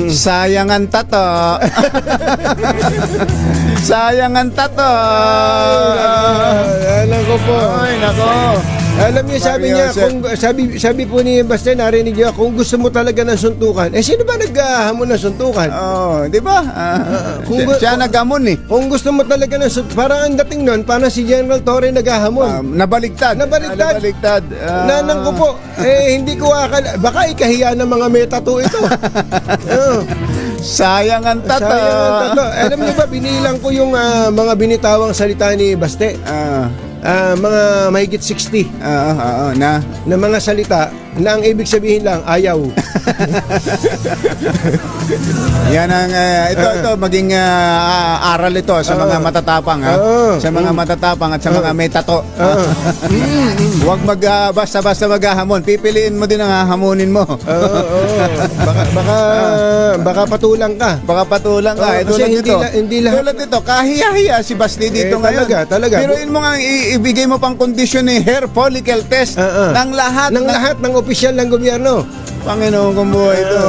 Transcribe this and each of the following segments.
Sayang ang tato. Sayang ang tato. Alam ko po. Ay, nako. Alam niyo, sabi niya, Joseph. kung, sabi po ni Basta, narinig niya, kung gusto mo talaga ng suntukan, sino ba naghahamon ng suntukan? Oh, di ba? Siya naghamon eh. Kung gusto mo talaga ng suntukan, parang ang dating nun, parang si General Torre naghahamon. Nabaligtad. Nabaligtad. Nanang ko po, hindi ko akala, baka ikahiya ng mga metato ito. Sayang ang tato. Sayang ang tato. Alam niyo ba, binilang ko yung mga binitawang salita ni Baste. Mga mahigit 60 na mga salita na ang ibig sabihin lang, ayaw. Yan ang ito maging aral ito sa mga matatapang sa mga matatapang at sa mga may tato. Huwag basta-basta maghahamon. Pipiliin mo din ang hahamonin mo. Baka patulang ka. Baka patulang ka. Kasi hindi lahat. Tulad dito, kahiya-hiya si Basti dito ngayon. Talaga. Piruin mo nga ibigay mo pang kondisyon ni hair follicle test ng lahat ng opisyal ng gobyerno. Panginoon kong buhay ito.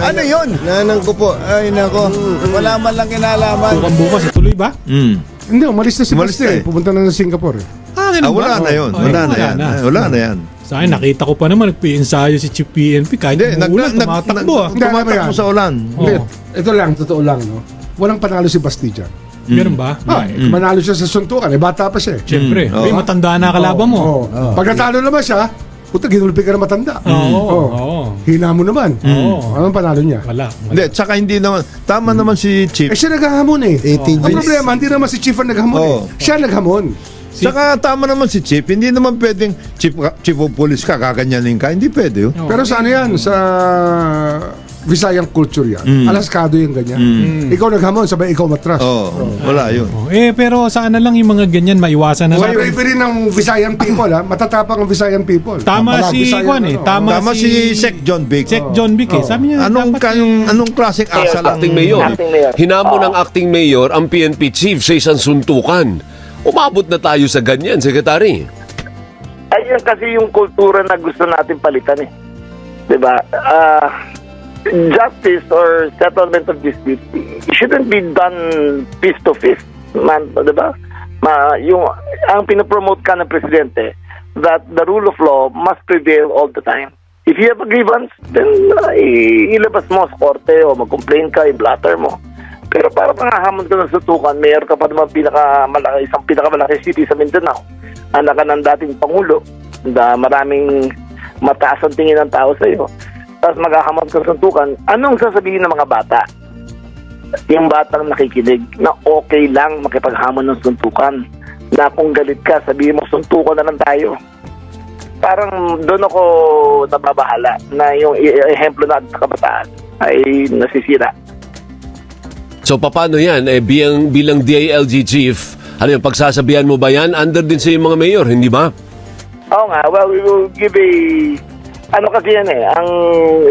Ano yun? Nanang ko po. Ay nako, wala man lang kinalaman. Bukas tuloy ba? Hindi, umalis na si Umalis Basti. na eh. Pupunta na sa Singapore. Wala na yun. Wala na yan. Sa akin, nakita ko pa naman nagpi-ensayo si Chief PNP kahit umuulan, tumatakbo. Tumatakbo sa ulan. Hindi, ito lang, totoo lang, no? Walang panalo si Basti dyan. Meron ba? Manalo siya sa suntukan, bata pa siya. Siyempre, may matanda na kalaban mo. Pag natalo naman siya, puta, ginulpi ka na matanda. Oo. Hina mo naman. Anong panalo niya? Wala. Hindi, tsaka hindi naman, tama naman si Chief. Siya naghahamon eh. 18 Ang problema, hindi naman si Chief ang naghamon eh. Siya naghamon. Tsaka tama naman si Chief, hindi naman pwedeng Chief of Police ka, kaganyanin ka, hindi pwede yun. Pero sa ano yan? Sa Visayang culture yan. Alaskado yung ganyan. Ikaw naghamon, sabay ikaw matras. Wala yun. Pero sana lang yung mga ganyan maiwasan na. Sa bravery ng Visayan people, matatapang ang Visayan people. Tama Mga si Visayan, Juan eh. Tama si Sec John Vic. Sec John Vic eh. Sabi niya, Anong klaseng asa lang? Acting mayor. Hinamon ng acting mayor ang PNP chief sa isang suntukan. Umabot na tayo sa ganyan, Secretary. Ayun kasi yung kultura na gusto natin palitan eh. 'Di ba? Justice or settlement of dispute shouldn't be done fist to fist, man, 'di ba? Ang pinopromote ka ng presidente that the rule of law must prevail all the time. If you have a grievance, then ilabas mo sa korte o mag-complain ka, i-blatter mo. Pero para pangahamon ka ng suntukan, mayor ka pa naman isang pinakamalaki city sa Mindanao. Anak ka ng dating Pangulo, na maraming mataas ang tingin ng tao sa iyo. Tapos maghahamon ka ng suntukan, anong sasabihin ng mga bata? Yung batang nakikinig na okay lang makipaghamon ng suntukan. Na kung galit ka, sabihin mo suntukan na lang tayo. Parang doon ako nababahala na yung ehemplo natin sa kabataan ay nasisira. So paano yan? Bilang DILG chief, ano yung pagsasabihan mo ba yan? Under din sa mga mayor, hindi ba? Oo nga, well, we will give ano kasi yan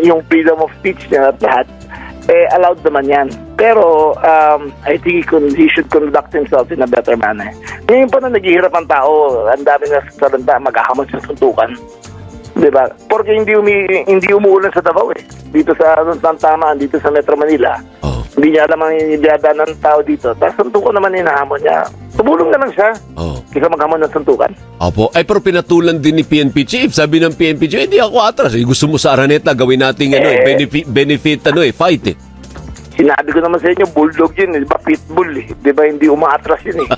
yung freedom of speech niya at lahat, allowed naman yan. Pero, I think he should conduct himself in a better manner. Ngayon pa na naghihirap ang tao, ang dami na salanta, maghahamon sa suntukan. Diba? Porque hindi umuulan sa Davao eh. Dito sa Tamaan, dito sa Metro Manila. Hindi niya alam ang idadaan ng tao dito. Tapos suntukan naman hinahamon niya. Tumulong na lang siya. Kaysa maghamon ng suntukan. Opo. Pero pinatulan din ni PNP chief. Sabi ng PNP chief, hindi ako atras. Gusto mo sa Araneta, gawin natin benefit fight eh. Sinabi ko naman sa inyo, bulldog yun. Di ba pitbull eh. Di ba hindi umaatras yun eh.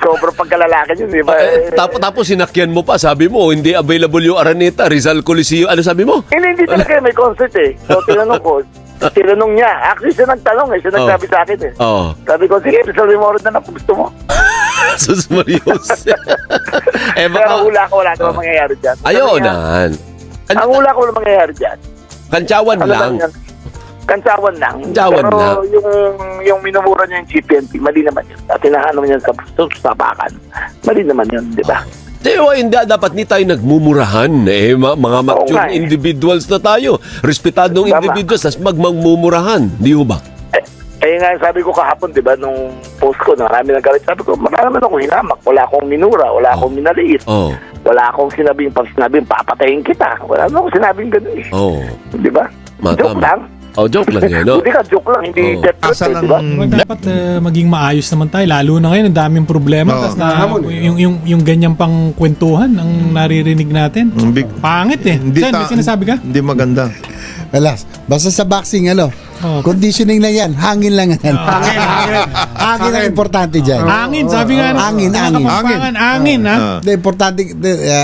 Sobrang pagkalalaki yun, di ba? Tapos sinakyan mo pa, sabi mo, hindi available yung Araneta, Rizal Coliseo. Ano sabi mo? Hindi talaga may concert eh. So, tinanong niya. Actually, siya nagtanong eh. Siya nagsabi sa akin eh. Sabi ko, sige, Rizal Memorial na lang kung gusto mo. Sus Marios. Pero hula ko, wala naman mangyayari dyan. Ayaw. Ang hula ko wala mangyayari dyan. Kantsawan lang. Kantsawan lang. Kantsawan pero lang. yung minumura niya yung GPNP, mali naman yun. At tinahanap niya sa sapakan. Mali naman yun, di ba? Pero hindi dapat ni tayo nagmumurahan. Mga mature individuals na tayo. Respetadong individuals, tas magmumurahan. Di ba? Nga sabi ko kahapon, di ba, nung post ko, marami nagalit. Sabi ko, marami naman akong hinamak. Wala akong minura, wala akong minaliit. Wala akong sinabing, pag sinabing papatayin kita. Wala akong sinabing gano'n eh. Oh. Di ba? Joke lang. Oh, joke lang yan, no? Hindi ka, joke lang. Hindi Oh. death threat, Asa eh, di ba? ng Dapat maging maayos naman tayo. Lalo na ngayon, ang daming problema. Oo. Tas na, Hamon eh. yung ganyang pang kwentuhan ang naririnig natin. Pangit eh. Sen, may sinasabi ka? Hindi maganda. Alas, basta sa boxing, Oh. conditioning lang yan, hangin lang yan. Hangin ang importante dyan. Angin, sabi nga. Hangin, Mga hangin. kapampangan, angin, ha? Hindi, importante,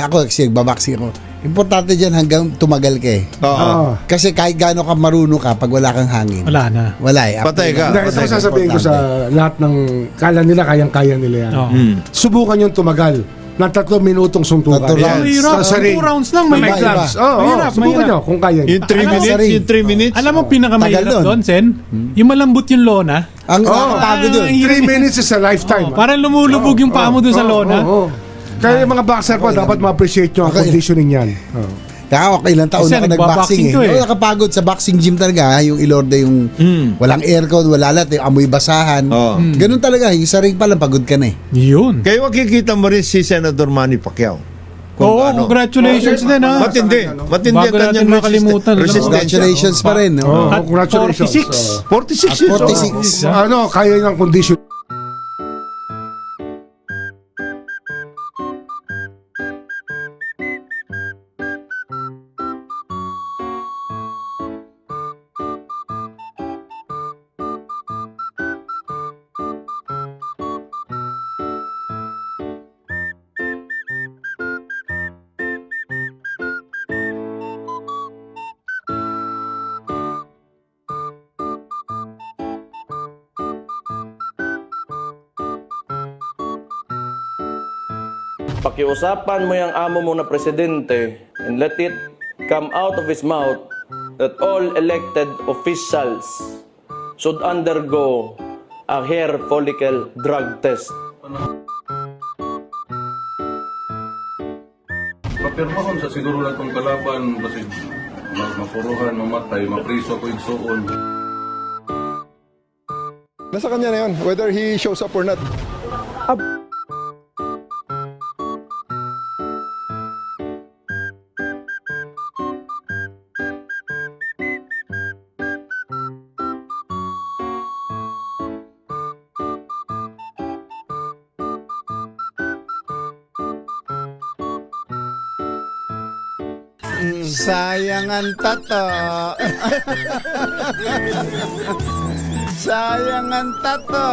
ako kasi nagbaboxing ako. Importante dyan hanggang tumagal ka eh. Oo. Kasi kahit gaano ka marunong ka, pag wala kang hangin, Wala na. wala eh. Patay ka. Hindi, ito ang sasabihin ko sa lahat ng kala nila, kayang-kaya nila yan. Oh. Subukan yung tumagal ng 3 minutong suntukan. Tatlong rounds. Mahirap. Sa ring. 2 rounds lang. May Iba, gloves. iba. Oo, Mahirap, subukan mahirap. nyo kung kaya nyo. Yung 3 Alam mo, minutes, sorry. yung 3 minutes. Alam mo, pinakamahirap Tagal doon, Sen? Yung malambot yung lona. Ang nakakapagod yun. 3 minutes is a lifetime. Parang lumulubog yung paa mo doon sa lona. Kaya yung mga boxer pa, dapat ma-appreciate nyo ang Okay. conditioning yan. Kaya ako ilang taon Kasi na ako nagboxing nagbaboxing eh. ko eh. Oo, nakapagod sa boxing gym talaga. Yung ilorde yung walang aircon, wala lahat, yung amoy basahan. Oo. Ganun talaga. Yung sa ring pa lang, pagod ka na eh. Yun. Kaya makikita mo rin si Senator Manny Pacquiao. Oo, congratulations din, ha? Matindi. Matindi Bago ang natin kanyang makalimutan, ano? resistensya. Congratulations pa rin. Oh, Oh. At congratulations. 46. 46 years old. 46. Kaya ng condition. Pakiusapan mo yung amo mo na presidente and let it come out of his mouth that all elected officials should undergo a hair follicle drug test. Mapirmahon sa siguro na itong kalaban kasi mapuruhan, mamatay, mapriso ko igsuon. Nasa kanya na yun, whether he shows up or not. Sayang ang tato. Sayang ang tato.